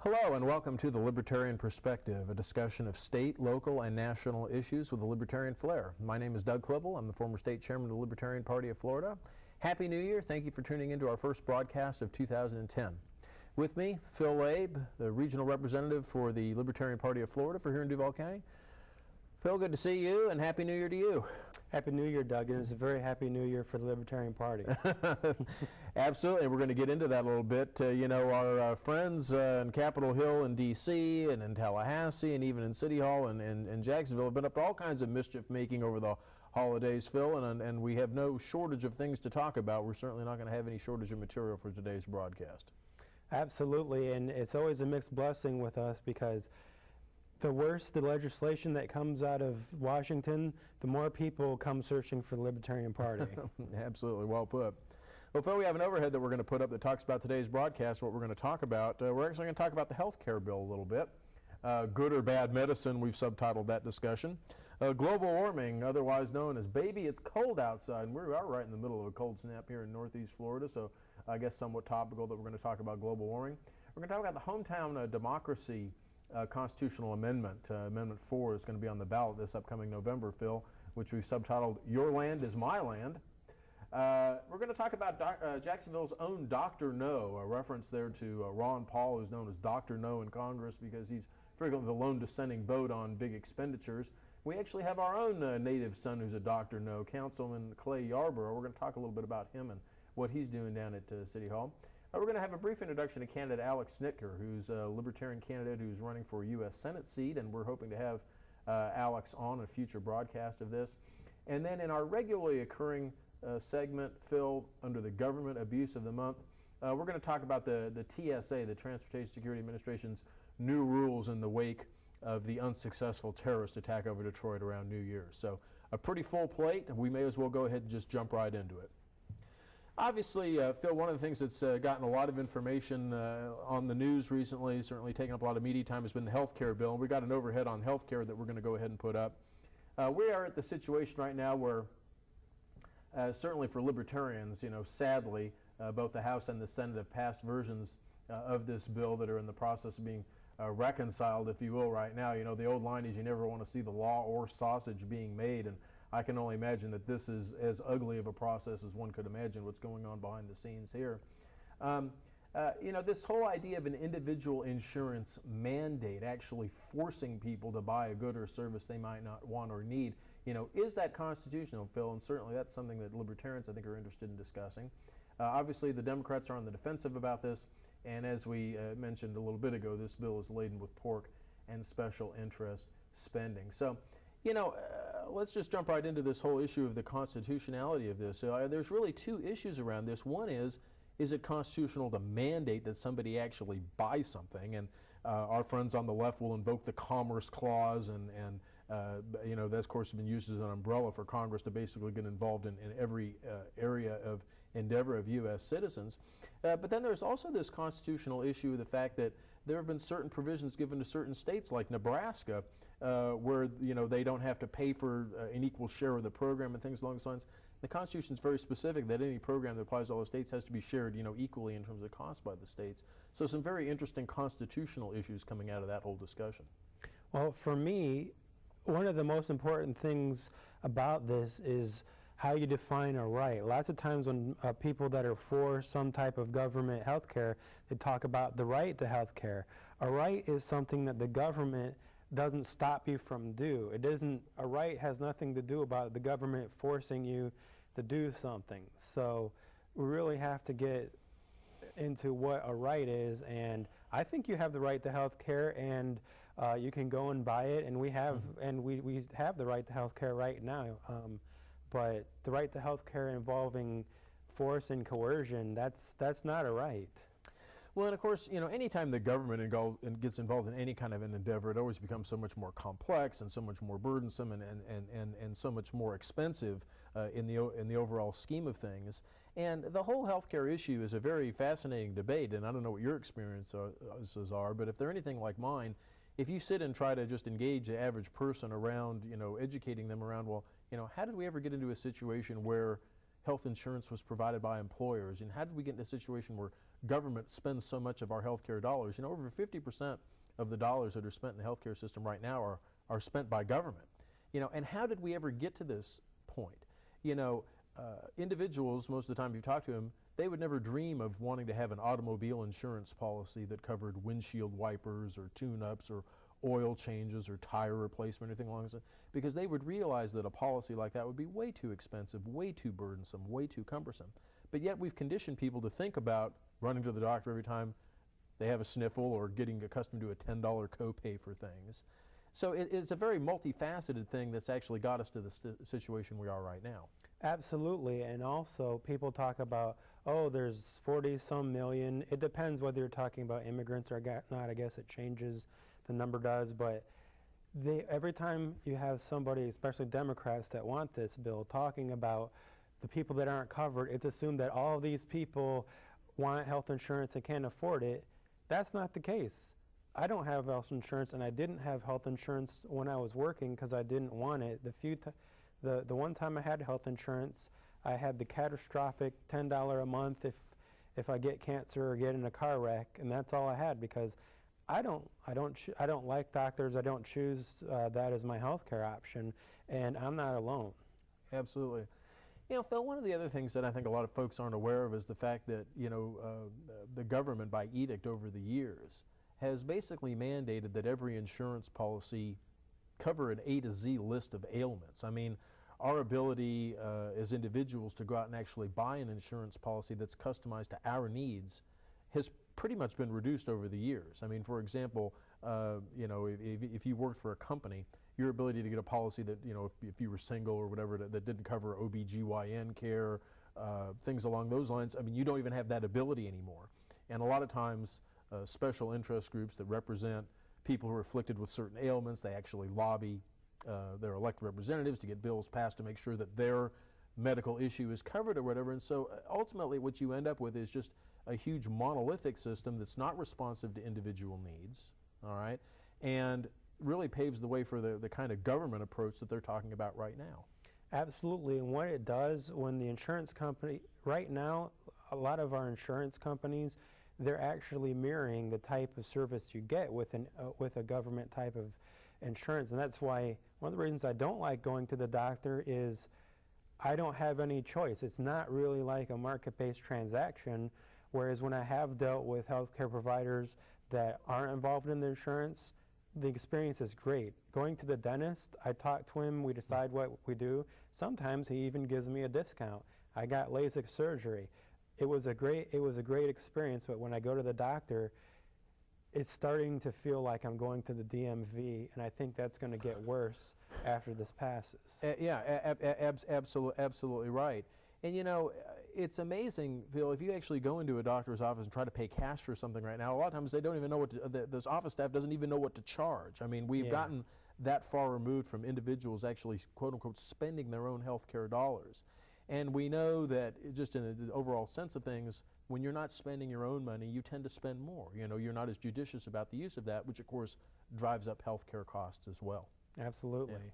Hello and welcome to the Libertarian Perspective, a discussion of state, local, and national issues with a libertarian flair. My name is Doug Klippel. I'm the former state chairman of the Libertarian Party of Florida. Happy New Year. Thank you for tuning into our first broadcast of 2010. With me, Phillip Laibe, the regional representative for the Libertarian Party of Florida for here in Duval County. Phil, good to see you, and Happy New Year to you. Happy New Year, Doug, and it's a very Happy New Year for the Libertarian Party. Absolutely, and we're going to get into that a little bit. You know, our friends in Capitol Hill in D.C. and in Tallahassee and even in City Hall and Jacksonville have been up to all kinds of mischief making over the holidays, Phil, and we have no shortage of things to talk about. We're certainly not going to have any shortage of material for today's broadcast. Absolutely, and it's always a mixed blessing with us because the worse the legislation that comes out of Washington, the more people come searching for the Libertarian Party. Absolutely, well put. Well, Phil, we have an overhead that we're going to put up that talks about today's broadcast, what we're going to talk about. We're actually going to talk about the health care bill a little bit. Good or bad medicine, we've subtitled that discussion. Global warming, otherwise known as Baby, It's Cold Outside. And we are right in the middle of a cold snap here in Northeast Florida, so I guess somewhat topical that we're going to talk about global warming. We're going to talk about the hometown democracy constitutional amendment. Amendment 4 is going to be on the ballot this upcoming November, Phil, which we've subtitled Your Land is My Land. We're going to talk about Jacksonville's own Dr. No, a reference there to Ron Paul, who's known as Dr. No in Congress because he's frequently the lone dissenting vote on big expenditures. We actually have our own native son who's a Dr. No, Councilman Clay Yarborough. We're going to talk a little bit about him and what he's doing down at City Hall. We're going to have a brief introduction to candidate Alex Snitker, who's a Libertarian candidate who's running for a U.S. Senate seat, and we're hoping to have Alex on a future broadcast of this. And then in our regularly occurring segment, Phil, under the Government Abuse of the Month, we're going to talk about the TSA, the Transportation Security Administration's new rules in the wake of the unsuccessful terrorist attack over Detroit around New Year's. So a pretty full plate, and we may as well go ahead and just jump right into it. Obviously, Phil, one of the things that's gotten a lot of information on the news recently, certainly taken up a lot of media time, has been the health care bill. And we got an overhead on health care that we're going to go ahead and put up. We are at the situation right now where, certainly for libertarians, you know, sadly, both the House and the Senate have passed versions of this bill that are in the process of being reconciled, if you will, right now. You know, the old line is you never want to see the law or sausage being made, and I can only imagine that this is as ugly of a process as one could imagine what's going on behind the scenes here. You know, this whole idea of an individual insurance mandate, actually forcing people to buy a good or service they might not want or need, you know, is that constitutional, Phil? And certainly that's something that libertarians, I think, are interested in discussing. Obviously, the Democrats are on the defensive about this, and as we mentioned a little bit ago, this bill is laden with pork and special interest spending. So, you know, let's just jump right into this whole issue of the constitutionality of this. There's really two issues around this. One is it constitutional to mandate that somebody actually buy something? And our friends on the left will invoke the Commerce Clause, and you know, that, of course, has been used as an umbrella for Congress to basically get involved in every area of endeavor of U.S. citizens. But then there's also this constitutional issue of the fact that there have been certain provisions given to certain states like Nebraska where, you know, they don't have to pay for an equal share of the program and things along those lines. The Constitution is very specific that any program that applies to all the states has to be shared, you know, equally in terms of cost by the states. So some very interesting constitutional issues coming out of that whole discussion. Well, for me, one of the most important things about this is how you define a right. Lots of times when people that are for some type of government health care, they talk about the right to health care. A right is something that the government doesn't stop you from do. It isn't, a right has nothing to do about the government forcing you to do something. So we really have to get into what a right is, and I think you have the right to health care, and you can go and buy it, and we have and we have the right to health care right now. But the right to health care involving force and coercion, that's not a right. Well, and of course, you know, anytime the government gets involved in any kind of an endeavor, it always becomes so much more complex and so much more burdensome and so much more expensive in the overall scheme of things. And the whole healthcare issue is a very fascinating debate, and I don't know what your experiences are, but if they're anything like mine, if you sit and try to just engage the average person around, you know, educating them around, well, you know, how did we ever get into a situation where health insurance was provided by employers, and how did we get into a situation where government spends so much of our healthcare dollars. You know, over 50% of the dollars that are spent in the healthcare system right now are spent by government. You know, and how did we ever get to this point? You know, individuals, most of the time you talk to them, they would never dream of wanting to have an automobile insurance policy that covered windshield wipers or tune-ups or oil changes or tire replacement or anything along those lines, because they would realize that a policy like that would be way too expensive, way too burdensome, way too cumbersome. But yet we've conditioned people to think about running to the doctor every time they have a sniffle or getting accustomed to a $10 copay for things. So it's a very multifaceted thing that's actually got us to the situation we are right now. Absolutely, and also people talk about, oh, there's 40-some million. It depends whether you're talking about immigrants or not. I guess it changes, the number does, but every time you have somebody, especially Democrats that want this bill, talking about the people that aren't covered, it's assumed that all of these people want health insurance and can't afford it. That's not the case. I don't have health insurance, and I didn't have health insurance when I was working because I didn't want it. The one time I had health insurance, I had the catastrophic $10 a month if I get cancer or get in a car wreck, and that's all I had because I don't like doctors. I don't choose that as my health care option, and I'm not alone. Absolutely. You know, Phil, one of the other things that I think a lot of folks aren't aware of is the fact that, you know, the government by edict over the years has basically mandated that every insurance policy cover an A to Z list of ailments. I mean, our ability as individuals to go out and actually buy an insurance policy that's customized to our needs has pretty much been reduced over the years. I mean, for example, you know, if you worked for a company, your ability to get a policy that, you know, if you were single or whatever, that didn't cover OBGYN care, things along those lines, I mean, you don't even have that ability anymore. And a lot of times, special interest groups that represent people who are afflicted with certain ailments, they actually lobby their elected representatives to get bills passed to make sure that their medical issue is covered or whatever. And so ultimately what you end up with is just a huge monolithic system that's not responsive to individual needs, all right, and really paves the way for the kind of government approach that they're talking about right now. Absolutely, and what it does when the insurance company, right now, a lot of our insurance companies, they're actually mirroring the type of service you get with a government type of insurance, and that's why one of the reasons I don't like going to the doctor is I don't have any choice. It's not really like a market-based transaction, whereas when I have dealt with healthcare providers that aren't involved in the insurance, the experience is great. Going to the dentist, I talk to him, we decide what we do. Sometimes he even gives me a discount. I got LASIK surgery. It was a great experience, but when I go to the doctor, it's starting to feel like I'm going to the DMV, and I think that's going to get worse after this passes. Yeah, absolutely right. And you know, it's amazing, Phil, if you actually go into a doctor's office and try to pay cash for something right now, a lot of times they don't even know what to, this office staff doesn't even know what to charge. I mean, we've gotten that far removed from individuals actually, quote unquote, spending their own health care dollars. And we know that just in the overall sense of things, when you're not spending your own money, you tend to spend more. You know, you're not as judicious about the use of that, which of course drives up health care costs as well. Absolutely. Yeah.